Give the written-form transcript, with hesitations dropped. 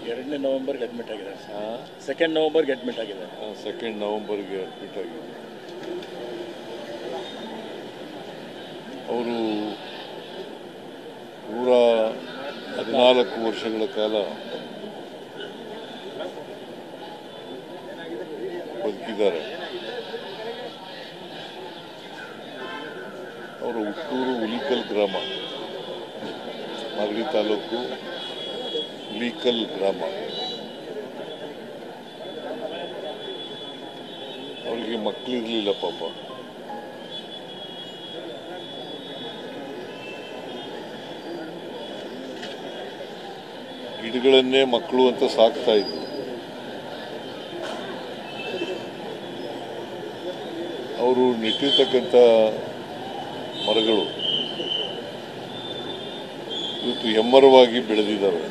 2 ನವೆಂಬರ್ಗೆ admit ಆಗಿದ್ದಾರೆ. 2 ನವೆಂಬರ್ಗೆ admit ಆಗಿದ್ದಾರೆ. 2 ನವೆಂಬರ್ಗೆ admit ಆಗಿದ್ದಾರೆ. ಅವರು 114 ವರ್ಷಗಳ ಕಾಲ ಬದುಕಿದ್ದಾರೆ. ಅವರು ಹುಟ್ಟೂರು ಹುಲಿಕಲ್ ಗ್ರಾಮ, ಮಾಗಡಿ ತಾಲೂಕು ಹುಲಿಕಲ್ ಗ್ರಾಮ. ಅವರಿಗೆ ಮಕ್ಕಳಿರಲಿಲ್ಲ ಪಾಪ. ಗಿಡಗಳನ್ನೇ ಮಕ್ಕಳು ಅಂತ ಸಾಕ್ತಾ ಇದ್ರು. ಅವರು ನೆಟ್ಟಿರ್ತಕ್ಕಂಥ ಮರಗಳು ಇವತ್ತು ಹೆಮ್ಮರವಾಗಿ ಬೆಳೆದಿದ್ದಾವೆ.